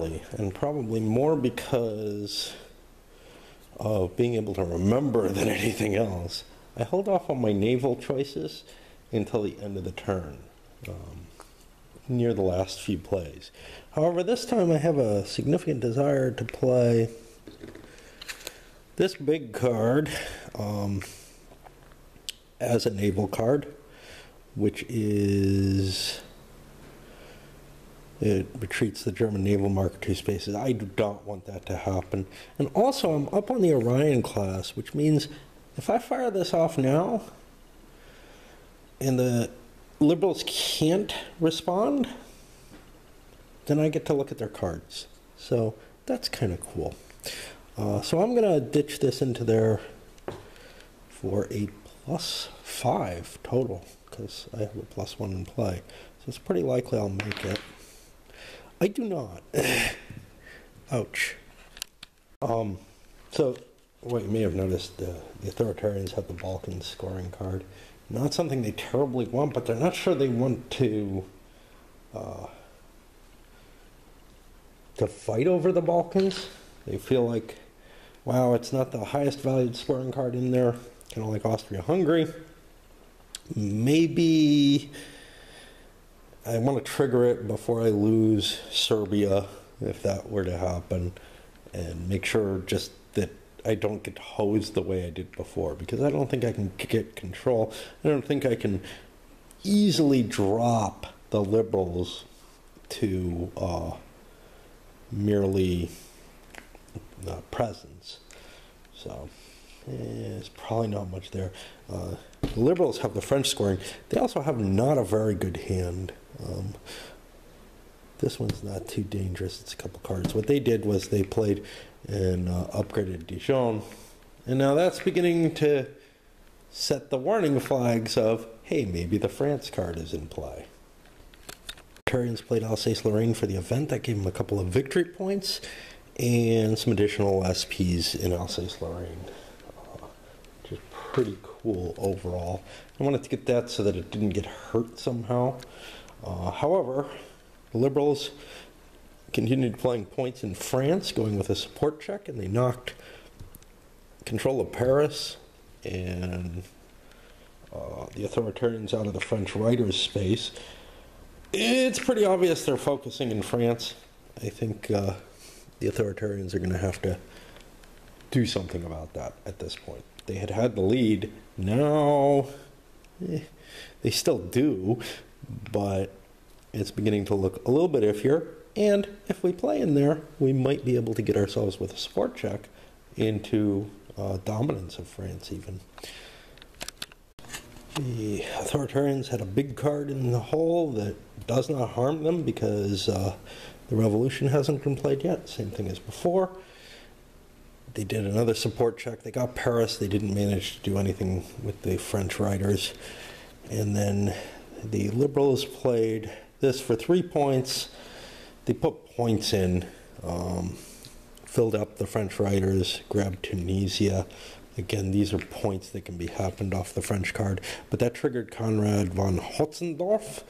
early, and probably more because of being able to remember than anything else. I held off on my naval choices until the end of the turn, near the last few plays. However, this time I have a significant desire to play this big card as a naval card, which is, it retreats the German naval marker 2 spaces. I do not want that to happen. And also, I'm up on the Orion class, which means if I fire this off now, and the Liberals can't respond, then I get to look at their cards. So that's kind of cool. So I'm going to ditch this into there for a +5 total, because I have a +1 in play. So it's pretty likely I'll make it. I do not. Ouch. So what you may have noticed, the authoritarians have the Balkans scoring card. Not something they terribly want, but they're not sure they want to fight over the Balkans. They feel like, wow, it's not the highest valued scoring card in there, kind of like Austria-Hungary. Maybe I want to trigger it before I lose Serbia, if that were to happen, and make sure just that I don't get hosed the way I did before, because I don't think I can get control. I don't think I can easily drop the Liberals to merely presence. So there's probably not much there. The Liberals have the French scoring. They also have not a very good hand. This one's not too dangerous. It's a couple cards. What they did was they played and upgraded Dijon. And now that's beginning to set the warning flags of, hey, maybe the France card is in play. Turians played Alsace-Lorraine for the event. That gave them a couple of victory points and some additional SPs in Alsace-Lorraine, which is pretty cool overall. I wanted to get that so that it didn't get hurt somehow. However, the Liberals continued playing points in France, going with a support check, and they knocked control of Paris and the authoritarians out of the French writers' space. It's pretty obvious they're focusing in France. I think the authoritarians are going to have to do something about that at this point. They had the lead. Now, they still do, but it's beginning to look a little bit iffier. And if we play in there, we might be able to get ourselves with a support check into dominance of France even. The authoritarians had a big card in the hole that does not harm them because the revolution hasn't been played yet. Same thing as before. They did another support check. They got Paris. They didn't manage to do anything with the French riders. And then the Liberals played this for 3 points. They put points in, filled up the French riders, grabbed Tunisia. Again, these are points that can be happened off the French card. But that triggered Konrad von Hotzendorf,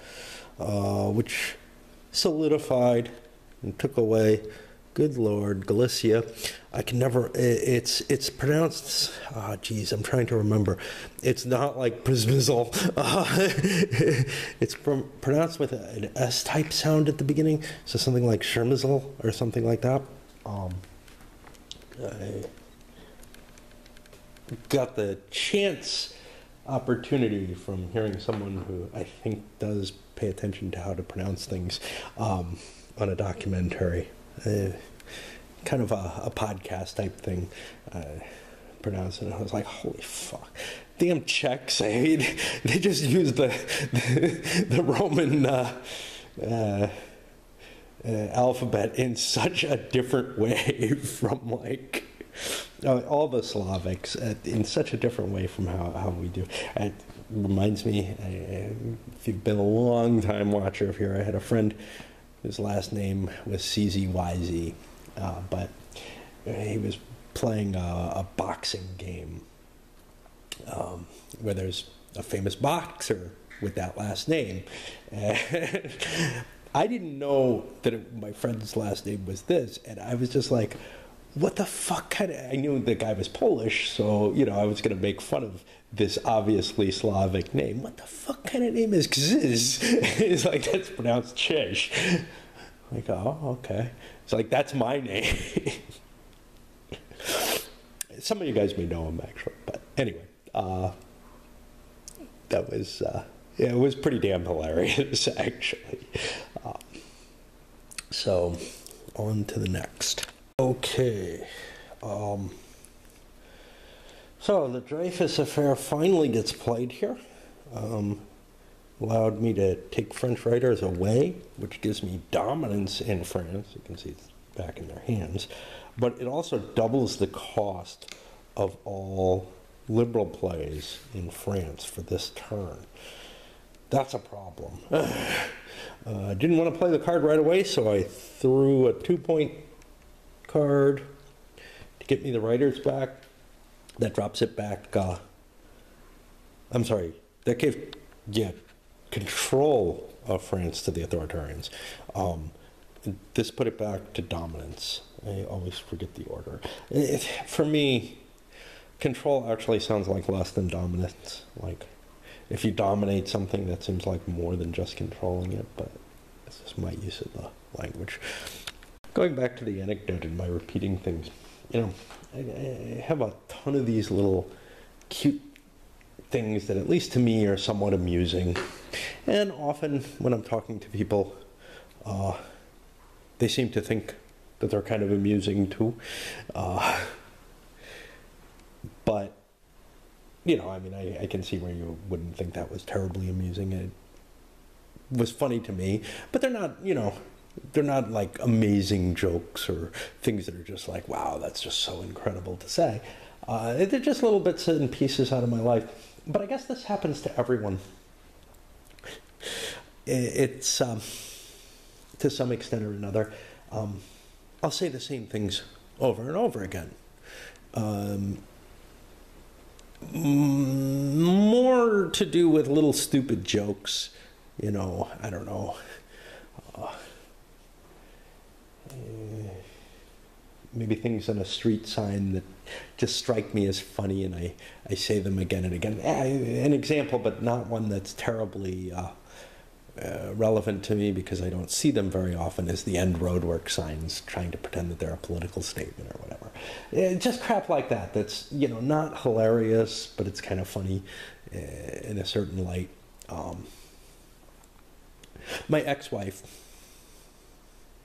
which solidified and took away, good Lord, Galicia. I can never, it's pronounced, geez, I'm trying to remember. It's not like Przmysl. It's pronounced with an S-type sound at the beginning, so something like Schermizl or something like that. I got the chance opportunity from hearing someone who I think does pay attention to how to pronounce things on a documentary. Kind of a podcast type thing, pronouncing it. I was like, holy fuck. Damn Czechs, I mean, they just used the Roman alphabet in such a different way from like all the Slavics in such a different way from how we do. It reminds me, if you've been a long time watcher of here, I had a friend whose last name was CZYZ, but he was playing a boxing game where there's a famous boxer with that last name. I didn't know that my friend's last name was this, and I was just like, what the fuck kind of... I knew the guy was Polish, so, you know, I was going to make fun of this obviously Slavic name. What the fuck kind of name is Gziz? It's like, that's pronounced Chish. Like, oh, okay. It's like, that's my name. Some of you guys may know him, actually. But anyway, that was... yeah, it was pretty damn hilarious, actually. So, on to the next. Okay. So, the Dreyfus Affair finally gets played here. Allowed me to take French writers away, which gives me dominance in France. You can see it's back in their hands. But it also doubles the cost of all liberal plays in France for this turn. That's a problem. I didn't want to play the card right away, so I threw a 2-point card to get me the writers back. That drops it back. I'm sorry. That gave, control of France to the authoritarians. This put it back to dominance. I always forget the order. For me, control actually sounds like less than dominance. Like, if you dominate something, that seems like more than just controlling it, but this is my use of the language. Going back to the anecdote and my repeating things, you know, I have a ton of these little cute things that, at least to me, are somewhat amusing. And often, when I'm talking to people, they seem to think that they're kind of amusing too. But, you know, I mean, I can see where you wouldn't think that was terribly amusing. It was funny to me, but they're not, you know, they're not like amazing jokes or things that are just like, wow, that's just so incredible to say. They're just little bits and pieces out of my life. But I guess this happens to everyone. It's, to some extent or another, I'll say the same things over and over again. More to do with little stupid jokes, you know, I don't know. Maybe things on a street sign that just strike me as funny, and I say them again and again. An example, but not one that's terribly relevant to me because I don't see them very often, is the end roadwork signs trying to pretend that they're a political statement or whatever. Just crap like that that's, you know, not hilarious, but it's kind of funny in a certain light. My ex-wife,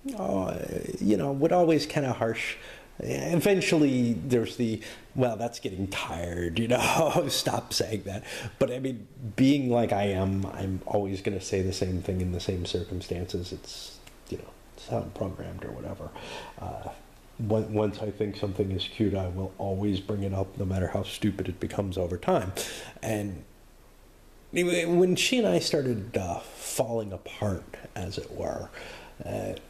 you know, would always kind of harsh. Eventually, there's the, well, that's getting tired, you know, stop saying that. But I mean, being like I am, I'm always going to say the same thing in the same circumstances. It's, you know, it's how I'm programmed or whatever. Once I think something is cute, I will always bring it up, no matter how stupid it becomes over time. And when she and I started falling apart, as it were,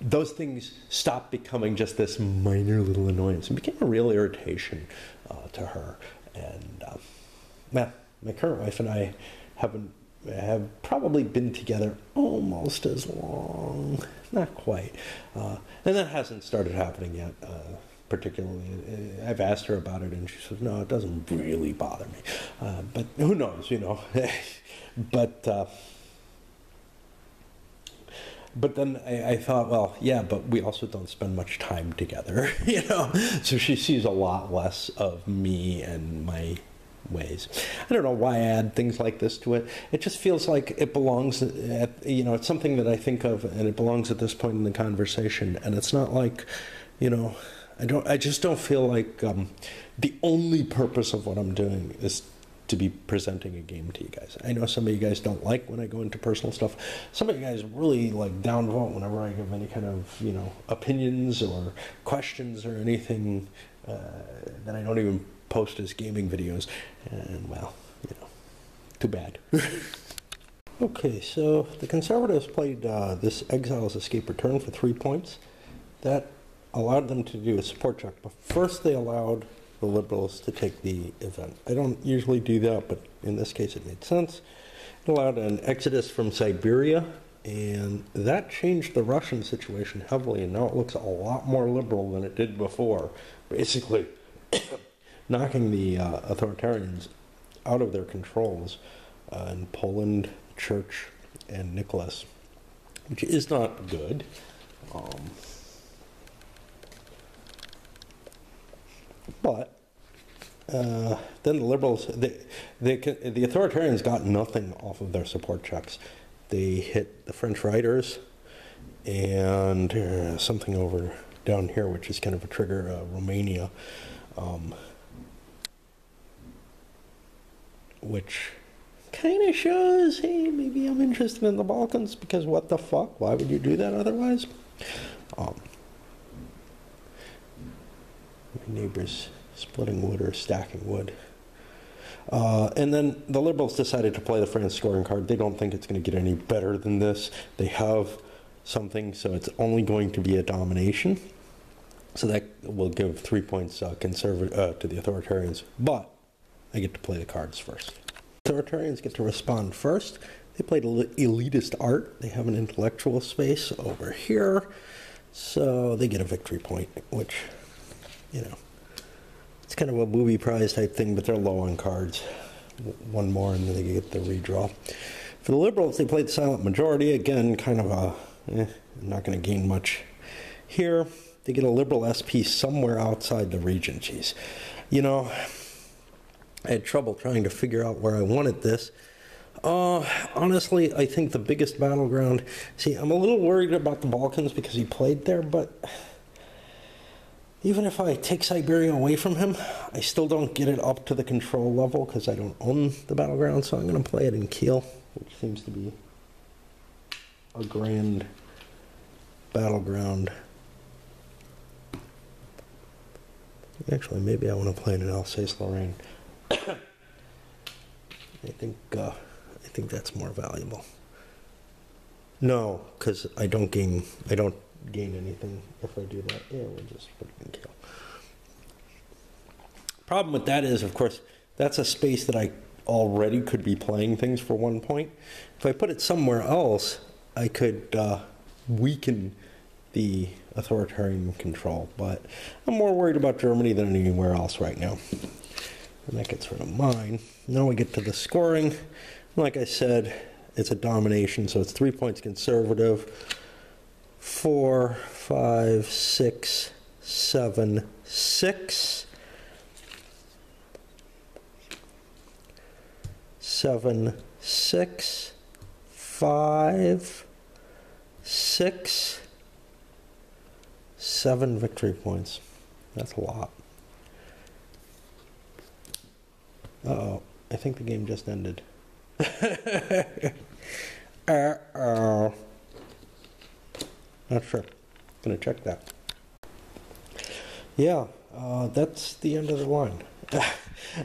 those things stopped becoming just this minor little annoyance and became a real irritation to her. And my current wife and I have probably been together almost as long, not quite, and that hasn't started happening yet. Particularly, I've asked her about it, and she says, "No, it doesn't really bother me." But who knows, you know? But then I thought, well, yeah, but we also don't spend much time together, you know? So she sees a lot less of me and my ways. I don't know why I add things like this to it. It just feels like it belongs at, you know, it's something that I think of, and it belongs at this point in the conversation. And it's not like, you know, I just don't feel like the only purpose of what I'm doing is to be presenting a game to you guys. I know some of you guys don't like when I go into personal stuff. Some of you guys really like downvote whenever I give any kind of, you know, opinions or questions or anything that I don't even post as gaming videos. And well, you know, too bad. Okay, so the Conservatives played this Exiles Escape Return for 3 points. That allowed them to do a support check, but first they allowed the Liberals to take the event. I don't usually do that, but in this case it made sense. It allowed an exodus from Siberia And that changed the Russian situation heavily, and now it looks a lot more liberal than it did before. Basically, knocking the authoritarians out of their controls in Poland, Church, and Nicholas, which is not good. But then the liberals, the authoritarians got nothing off of their support checks. They hit the French writers and something over down here, which is kind of a trigger, Romania, which kind of shows, hey, maybe I'm interested in the Balkans, because what the fuck? Why would you do that otherwise? My neighbor's splitting wood or stacking wood. And then the Liberals decided to play the France scoring card. They don't think it's going to get any better than this. They have something, so it's only going to be a domination. So that will give 3 points to the authoritarians. But I get to play the cards first. Authoritarians get to respond first. They played elitist art. They have an intellectual space over here. So they get a victory point, which, you know, it's kind of a booby prize type thing, but they're low on cards. One more and then they get the redraw. For the Liberals, they played the silent majority. Again, kind of not going to gain much here. They get a Liberal SP somewhere outside the region. Jeez. You know, I had trouble trying to figure out where I wanted this. Honestly, I think the biggest battleground... See, I'm a little worried about the Balkans because he played there, but... Even if I take Siberia away from him, I still don't get it up to the control level because I don't own the battleground, so I'm going to play it in Kiel, which seems to be a grand battleground. Actually, maybe I want to play it in Alsace-Lorraine. I think that's more valuable. No, because I don't gain anything if I do that. Yeah, we'll just put it in Kiel. Problem with that is, of course, that's a space that I already could be playing things for 1 point. If I put it somewhere else, I could weaken the authoritarian control. But I'm more worried about Germany than anywhere else right now. And that gets rid of mine. Now we get to the scoring. Like I said, it's a domination, so it's 3 points conservative. 4, 5, 6, 7, 6. 7, 6, 5, 6, 7 victory points. That's a lot. Uh-oh. I think the game just ended. Uh-oh. Not sure. Gonna check that. Yeah, that's the end of the line.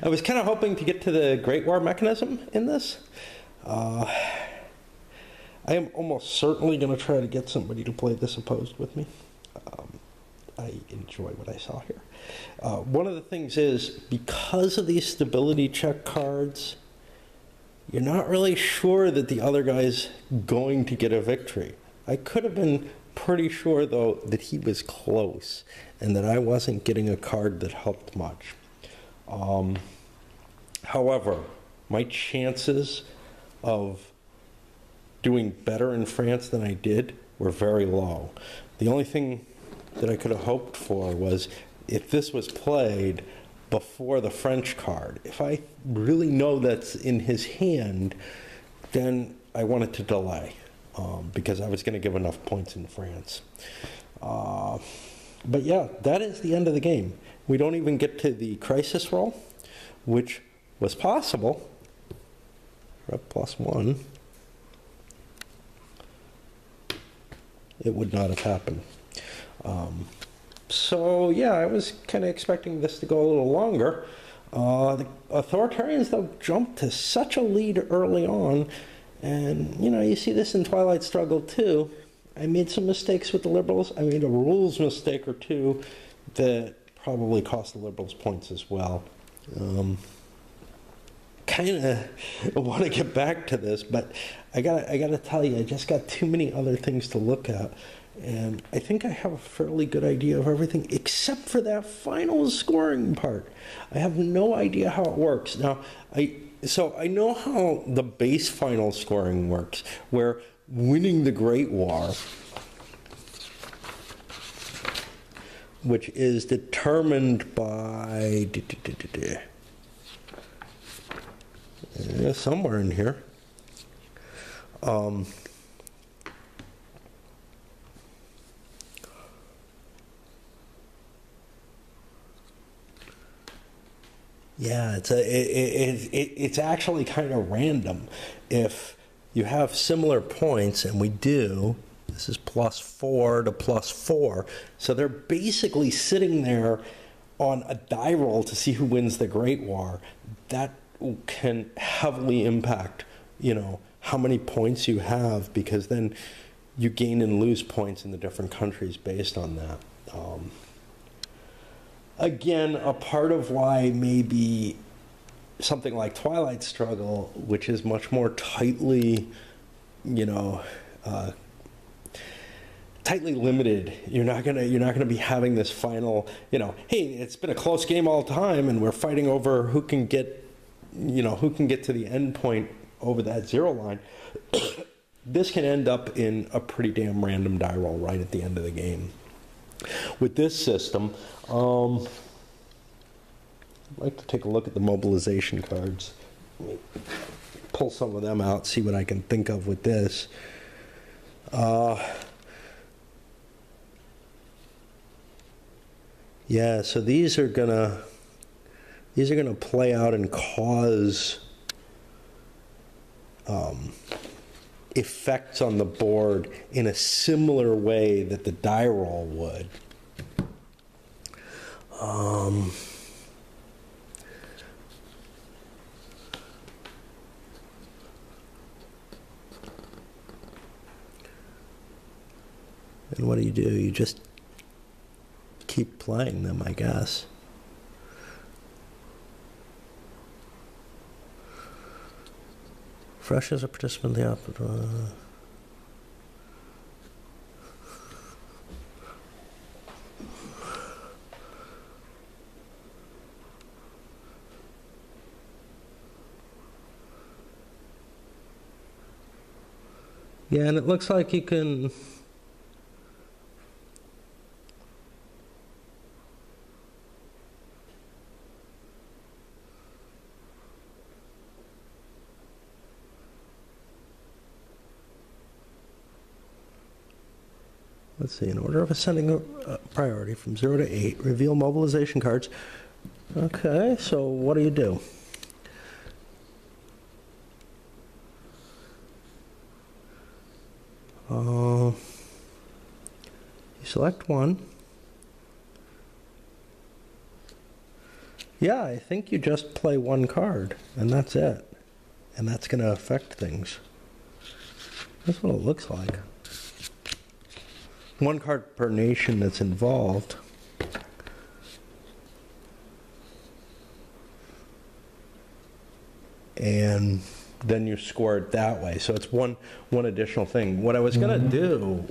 I was kind of hoping to get to the Great War mechanism in this. I am almost certainly going to try to get somebody to play this opposed with me. I enjoy what I saw here. One of the things is, because of these stability check cards, you're not really sure that the other guy's going to get a victory. I could have been pretty sure, though, that he was close and that I wasn't getting a card that helped much. However, my chances of doing better in France than I did were very low. The only thing that I could have hoped for was if this was played before the French card. If I really know that's in his hand, then I wanted to delay because I was going to give enough points in France. But yeah, that is the end of the game. We don't even get to the crisis roll, which was possible. Rep +1. It would not have happened. So yeah, I was kind of expecting this to go a little longer. The authoritarians, though, jumped to such a lead early on. And, you know, you see this in Twilight Struggle, too. I made some mistakes with the Liberals. I made a rules mistake or two that probably cost the Liberals points as well. kind of want to get back to this, but I gotta tell you, I just got too many other things to look at, and I think I have a fairly good idea of everything except for that final scoring part. I have no idea how it works. Now, I know how the base final scoring works, where winning the Great War, which is determined by somewhere in here. Yeah, it's actually kind of random. If you have similar points, and we do, this is +4 to +4, so they're basically sitting there on a die roll to see who wins the Great War. That can heavily impact, how many points you have, because then you gain and lose points in the different countries based on that. Again, a part of why maybe something like Twilight Struggle, which is much more tightly, tightly limited. You're not gonna be having this final, hey, it's been a close game all the time, and we're fighting over who can get to the end point over that 0 line. This can end up in a pretty damn random die roll right at the end of the game. With this system, I'd like to take a look at the mobilization cards. Let me pull some of them out, see what I can think of with this. Yeah, so these are gonna play out and cause effects on the board in a similar way that the die roll would. And what do? You just keep playing them, I guess. Fresh as a participant in the opera. Yeah, and it looks like you can. Let's see, in order of ascending priority from 0 to 8, reveal mobilization cards. Okay, so what do? You select one. Yeah, I think you just play one card, and that's it. And that's going to affect things. That's what it looks like. One card per nation that's involved. And then you score it that way. So it's one additional thing. What I was going to do,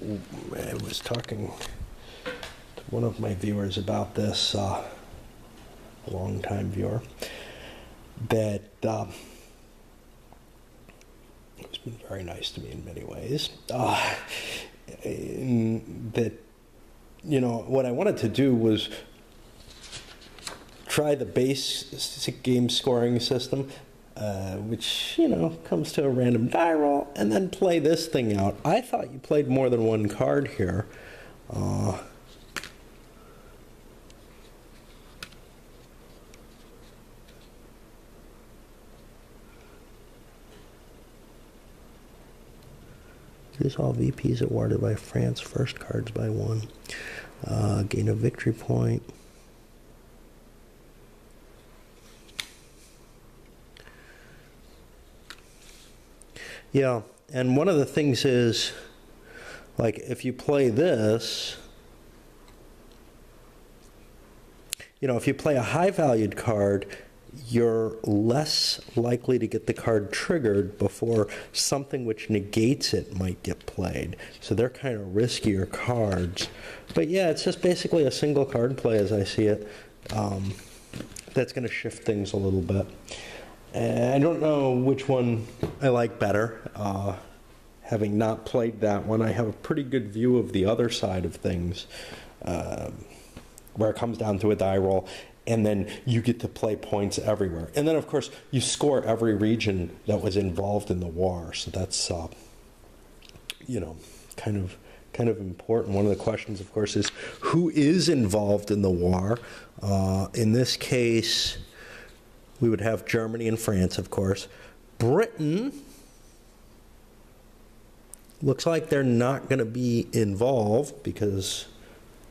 I was talking to one of my viewers about this, a long-time viewer, that he's been very nice to me in many ways. That, what I wanted to do was try the base game scoring system, which, comes to a random die roll, and then play this thing out. I thought you played more than one card here. Here's all VPs awarded by France, first cards by 1. Gain a victory point. Yeah, and one of the things is, like, if you play this, if you play a high-valued card, you're less likely to get the card triggered before something which negates it might get played. So they're kind of riskier cards. But yeah, it's just basically a single card play as I see it. That's going to shift things a little bit. And I don't know which one I like better. Having not played that one, I have a pretty good view of the other side of things, where it comes down to a die roll, and then you get to play points everywhere. And then, of course, you score every region that was involved in the war. So that's, you know, kind of important. One of the questions, of course, is who is involved in the war? In this case, we would have Germany and France, of course. Britain looks like they're not going to be involved because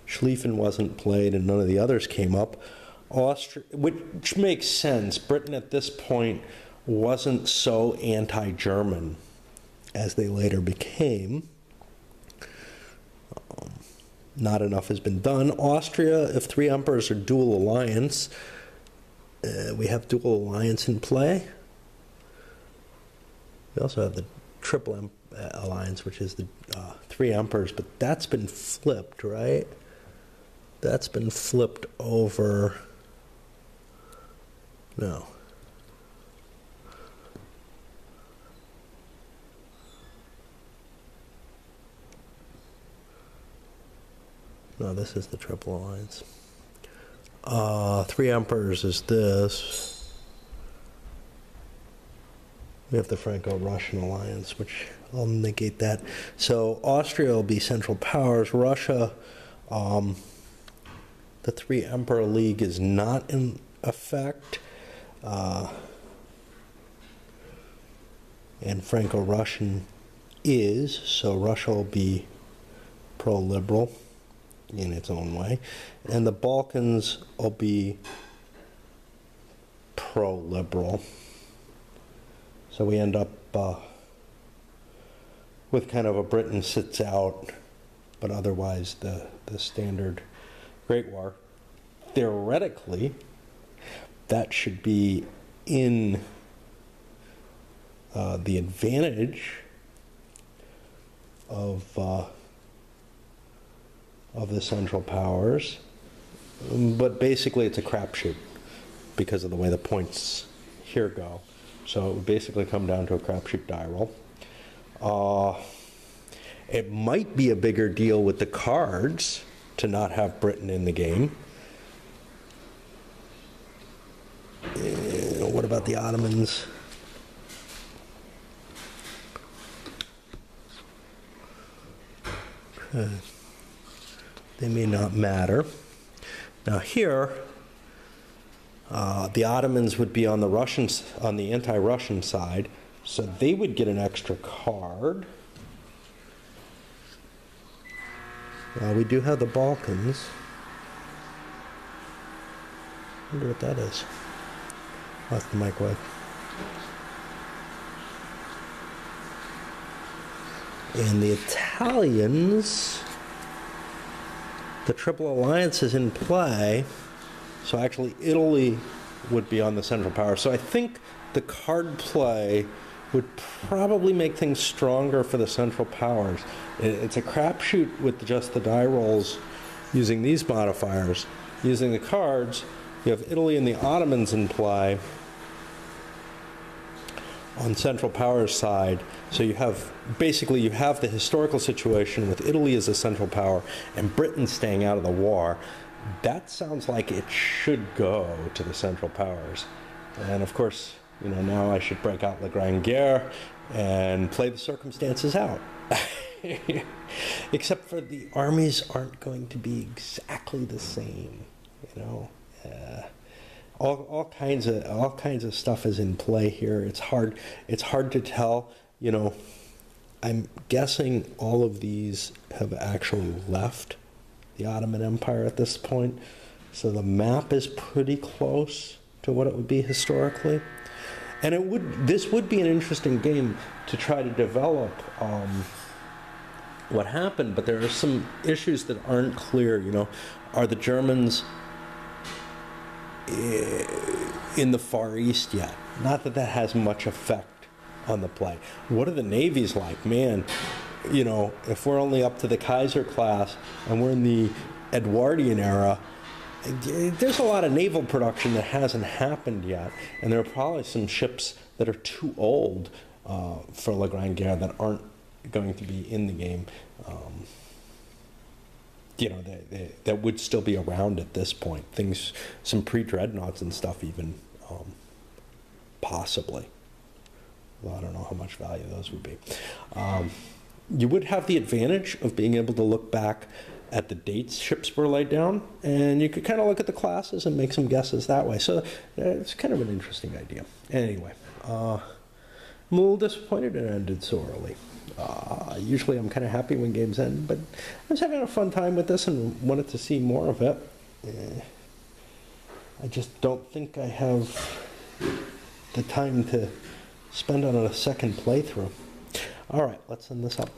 Schlieffen wasn't played and none of the others came up. Austria, which makes sense. Britain at this point wasn't so anti-German as they later became. Not enough has been done. Austria, if three emperors are dual alliance, we have dual alliance in play. We also have the triple alliance, which is the three emperors, but that's been flipped, right? That's been flipped over. No. No, this is the triple alliance. Three emperors is this. We have the Franco-Russian alliance, which I'll negate that. So Austria will be Central Powers. Russia, the Three Emperor League is not in effect. And Franco-Russian is, so Russia will be pro-liberal in its own way. And the Balkans will be pro-liberal. So we end up with kind of a Britain sits out, but otherwise the standard Great War. Theoretically, that should be in the advantage of the Central Powers, but basically it's a crapshoot because of the way the points here go. So it would basically come down to a crapshoot die roll. It might be a bigger deal with the cards to not have Britain in the game. What about the Ottomans? They may not matter. Now here, the Ottomans would be on the anti-Russian side, so they would get an extra card. We do have the Balkans. I wonder what that is. That's the microwave. And the Italians, the Triple Alliance is in play, so actually Italy would be on the Central Power. So I think the card play would probably make things stronger for the Central Powers. It's a crapshoot with just the die rolls using these modifiers. Using the cards, you have Italy and the Ottomans in play on Central Powers side. So you have, basically you have the historical situation with Italy as a Central Power and Britain staying out of the war. That sounds like it should go to the Central Powers. And of course, you know, now I should break out La Grande Guerre and play the circumstances out. Except for the armies aren't going to be exactly the same, you know. All kinds of stuff is in play here. It's hard to tell, you know. I'm guessing all of these have actually left the Ottoman Empire at this point. So the map is pretty close to what it would be historically. And this would be an interesting game to try to develop what happened, but there are some issues that aren't clear, you know. Are the Germans in the Far East yet. Not that that has much effect on the play. What are the navies like? Man, you know, if we're only up to the Kaiser class and we're in the Edwardian era, there's a lot of naval production that hasn't happened yet, and there are probably some ships that are too old for La Grande Guerre that aren't going to be in the game. You know, that would still be around at this point. Things, some pre-dreadnoughts and stuff even, possibly. Well, I don't know how much value those would be. You would have the advantage of being able to look back at the dates ships were laid down, and you could kind of look at the classes and make some guesses that way. So it's kind of an interesting idea. Anyway, I'm a little disappointed it ended so early. Usually I'm kind of happy when games end, but I was having a fun time with this and wanted to see more of it. I just don't think I have the time to spend on a second playthrough. All right, let's end this up.